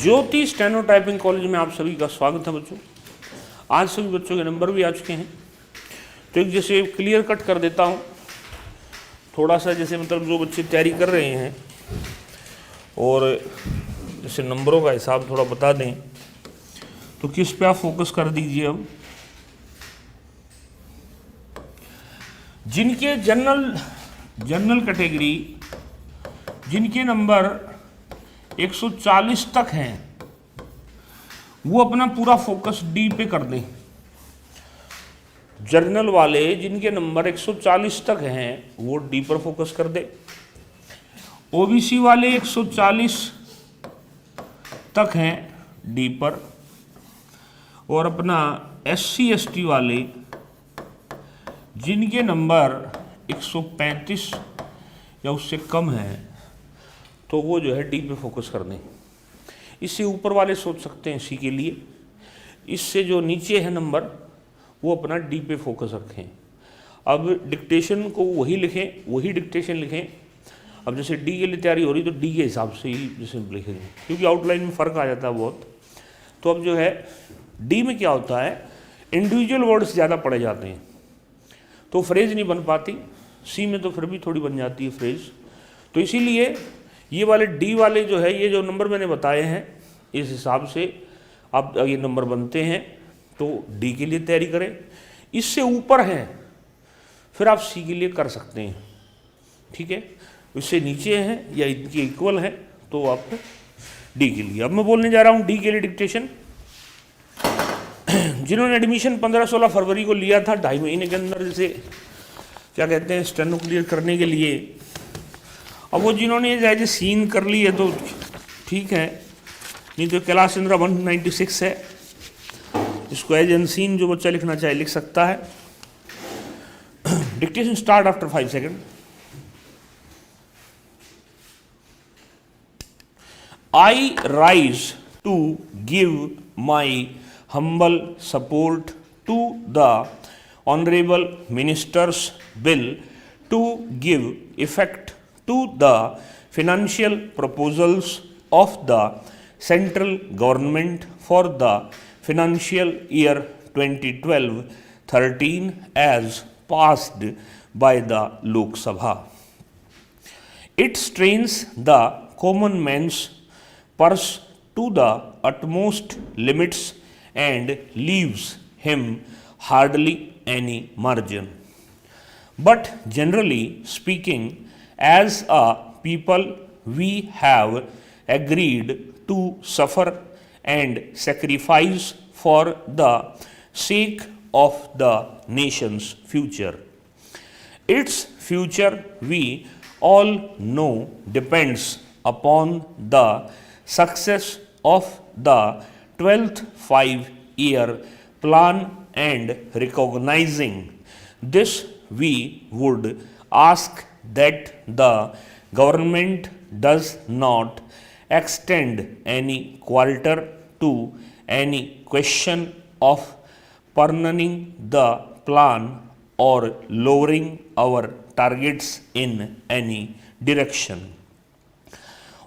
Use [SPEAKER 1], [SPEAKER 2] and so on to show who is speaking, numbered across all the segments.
[SPEAKER 1] ज्योति steno typing college में आप सभी का स्वागत है बच्चों। आज सभी बच्चों के नंबर भी आ चुके हैं, तो एक जैसे क्लियर कट कर देता हूँ थोड़ा सा, जैसे मतलब जो बच्चे तैयारी कर रहे हैं और जैसे नंबरों का हिसाब थोड़ा बता दें, तो किस पे आप फोकस कर दीजिए। अब जिनके जनरल कैटेगरी जिनके नंबर 140 तक हैं वो अपना पूरा फोकस डी पे कर दें। जर्नल वाले जिनके नंबर 140 तक हैं वो डी पर फोकस कर दे। ओबीसी वाले 140 तक हैं डी पर, और अपना एससी एसटी वाले जिनके नंबर 135 या उससे कम है तो वो जो है डी पे फोकस कर दें। इससे ऊपर वाले सोच सकते हैं सी के लिए, इससे जो नीचे है नंबर वो अपना डी पे फोकस रखें। अब डिक्टेशन को वही लिखें, वही डिक्टेशन लिखें। अब जैसे डी के लिए तैयारी हो रही तो डी के हिसाब से ही जैसे लिखेंगे, क्योंकि आउटलाइन में फ़र्क आ जाता है बहुत। तो अब जो है डी में क्या होता है, इंडिविजुअल वर्ड्स ज़्यादा पढ़े जाते हैं तो फ्रेज नहीं बन पाती। सी में तो फिर भी थोड़ी बन जाती है फ्रेज। तो इसीलिए ये वाले डी वाले जो है, ये जो नंबर मैंने बताए हैं इस हिसाब से अब ये नंबर बनते हैं, तो डी के लिए तैयारी करें। इससे ऊपर हैं फिर आप सी के लिए कर सकते हैं, ठीक है। इससे नीचे हैं या इनके इक्वल हैं तो आप डी के लिए। अब मैं बोलने जा रहा हूँ डी के लिए डिक्टेशन। जिन्होंने एडमिशन 15-16 फरवरी को लिया था, 2.5 महीने के अंदर जैसे क्या कहते हैं स्टेनो क्लियर करने के लिए, अब वो जिन्होंने एज सीन कर ली है तो ठीक है, नहीं तो क्लास इंद्रा 196 है, इसको एज एन सीन जो बच्चा लिखना चाहे लिख सकता है। Dictation start after 5 second. I rise to give my humble support to the honorable minister's bill to give effect to the financial proposals of the central government for the financial year 2012-13 as passed by the Lok Sabha. It strains the common man's purse to the utmost limits and leaves him hardly any margin. But generally speaking, as a people, we have agreed to suffer and sacrifice for the sake of the nation's future. Its future, we all know, depends upon the success of the 12th 5-year plan, and recognizing this, we would ask that the government does not extend any quarter to any question of pursuing the plan or lowering our targets in any direction.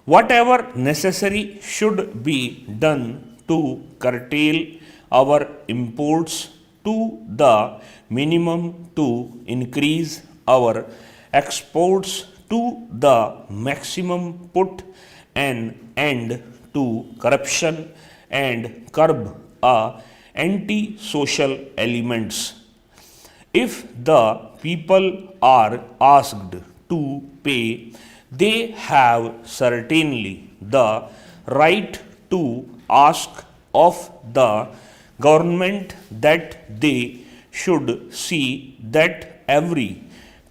[SPEAKER 1] Whatever necessary should be done to curtail our imports to the minimum, to increase our exports to the maximum, put an end to corruption and curb anti-social elements. If the people are asked to pay, they have certainly the right to ask of the government that they should see that every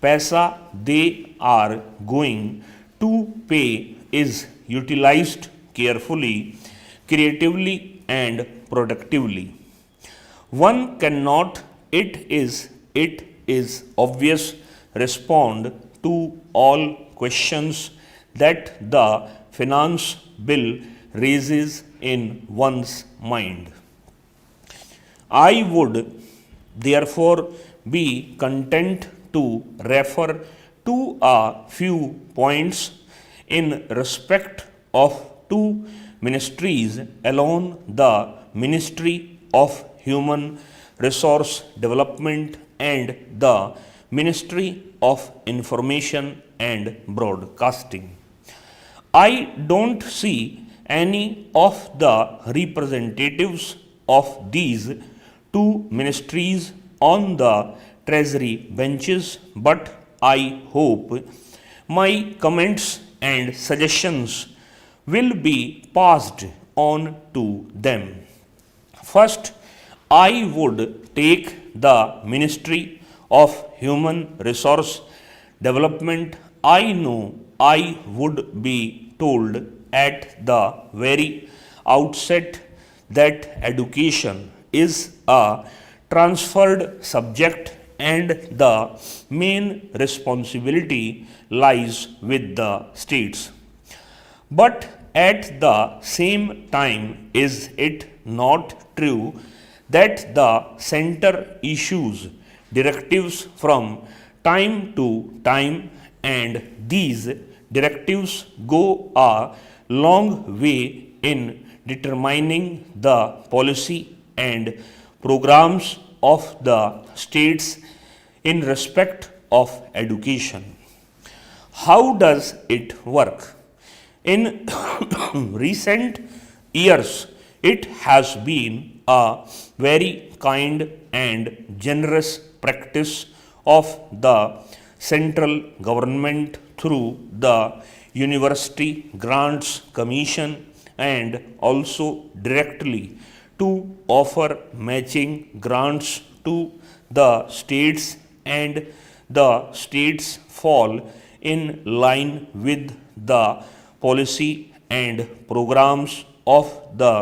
[SPEAKER 1] paisa they are going to pay is utilized carefully, creatively and productively. One cannot, it is obvious, respond to all questions that the finance bill raises in one's mind. I would therefore be content to refer to a few points in respect of two ministries alone, the Ministry of Human Resource Development and the Ministry of Information and Broadcasting. I don't see any of the representatives of these two ministries on the Treasury benches, but I hope my comments and suggestions will be passed on to them. First, I would take the Ministry of Human Resource Development. I know I would be told at the very outset that education is a transferred subject and the main responsibility lies with the states. But at the same time, is it not true that the center issues directives from time to time and these directives go a long way in determining the policy and programs of the states in respect of education? How does it work? In recent years, it has been a very kind and generous practice of the central government through the University Grants Commission and also directly to offer matching grants to the states, and the states fall in line with the policy and programs of the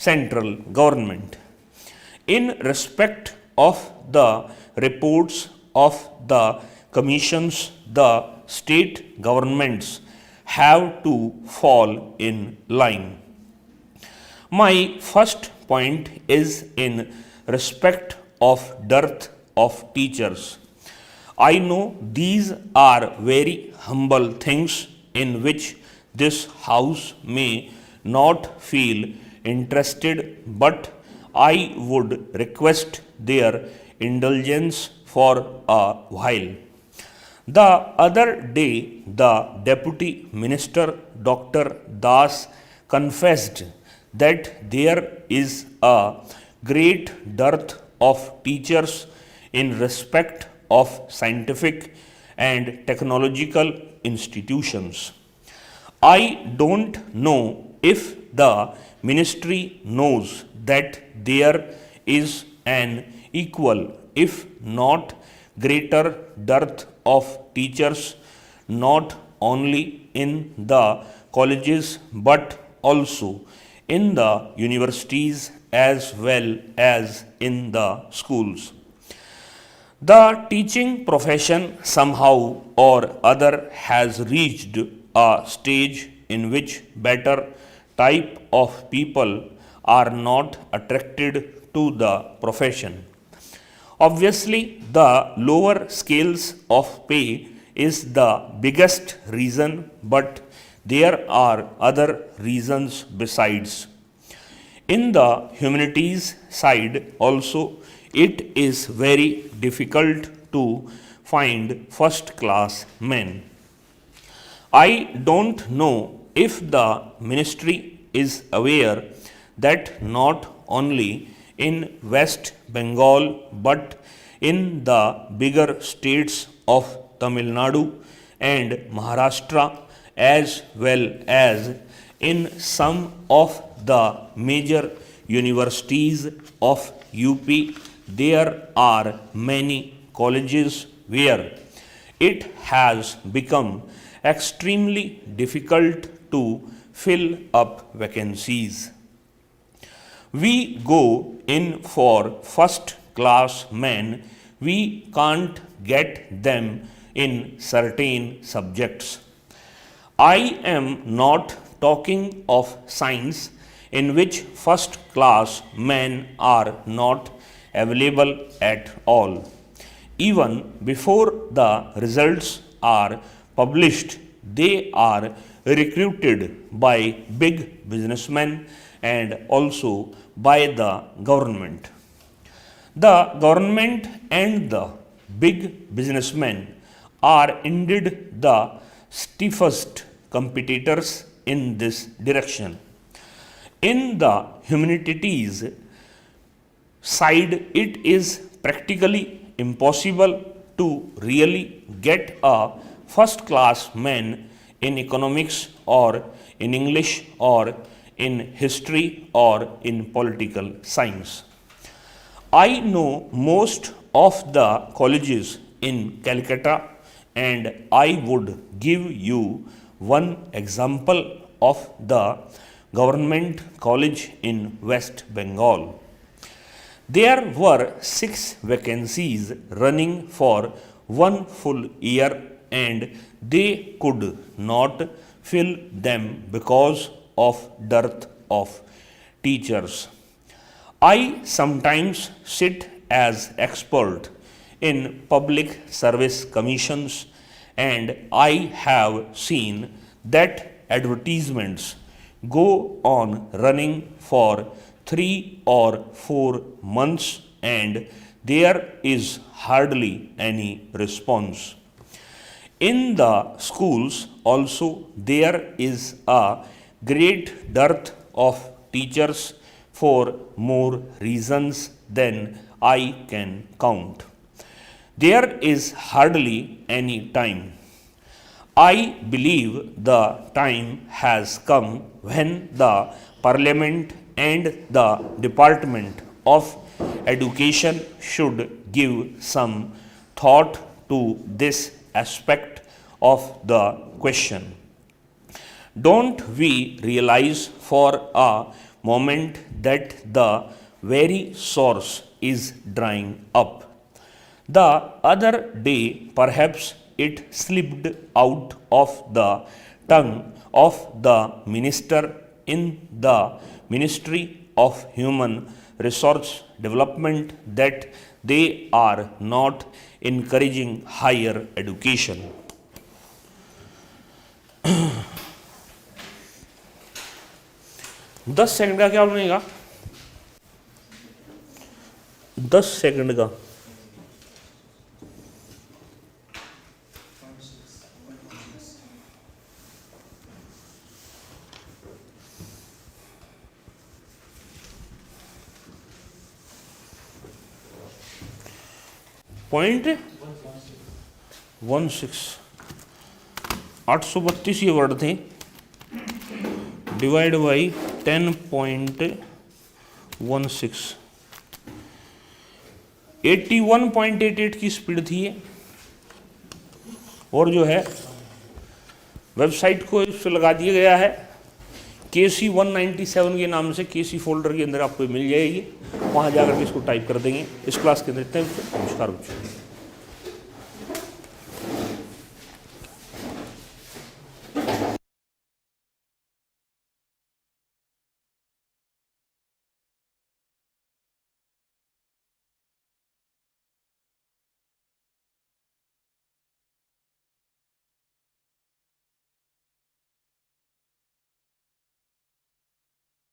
[SPEAKER 1] central government. In respect of the reports of the commissions, the state governments have to fall in line. My first point is in respect of dearth of teachers. I know these are very humble things in which this house may not feel interested, but I would request their indulgence for a while. The other day, the Deputy Minister Dr. Das confessed that there is a great dearth of teachers in respect of scientific and technological institutions. I don't know if the ministry knows that there is an equal, if not greater, dearth of teachers not only in the colleges but also in the universities as well as in the schools. The teaching profession somehow or other has reached a stage in which better type of people are not attracted to the profession. Obviously, the lower scales of pay is the biggest reason, but there are other reasons besides. In the humanities side also, it is very difficult to find first class men. I don't know if the ministry is aware that not only in West Bengal but in the bigger states of Tamil Nadu and Maharashtra as well as in some of the major universities of UP, there are many colleges where it has become extremely difficult to fill up vacancies. We go in for first class men, we can't get them in certain subjects. I am not talking of science, in which first class men are not available at all. Even before the results are published, they are recruited by big businessmen and also by the government. The government and the big businessmen are indeed the stiffest competitors in this direction. In the humanities side, it is practically impossible to really get a first class man in economics or in English or in history or in political science. I know most of the colleges in Calcutta, and I would give you one example of the government college in West Bengal. There were 6 vacancies running for 1 full year, and they could not fill them because of dearth of teachers. I sometimes sit as expert in public service commissions, and I have seen that advertisements go on running for 3 or 4 months, and there is hardly any response. In the schools also there is a great dearth of teachers for more reasons than I can count. There is hardly any time. I believe the time has come when the Parliament and the Department of Education should give some thought to this aspect of the question. Don't we realize for a moment that the very source is drying up? The other day, perhaps it slipped out of the tongue of the minister in the Ministry of Human Resource Development that they are not encouraging higher education. दस second का क्या बनेगा? 10 second का .16 832 ये word थे, divide by 10.16 81.88 की speed थी ये, और जो है वेबसाइट को इस पर लगा दिया गया है KC 197 के नाम से। KC फोल्डर के अंदर आपको मिल जाएगी, वहाँ जाकर के इसको टाइप कर देंगे। इस क्लास के अंदर इतना। नमस्कार बच्चों।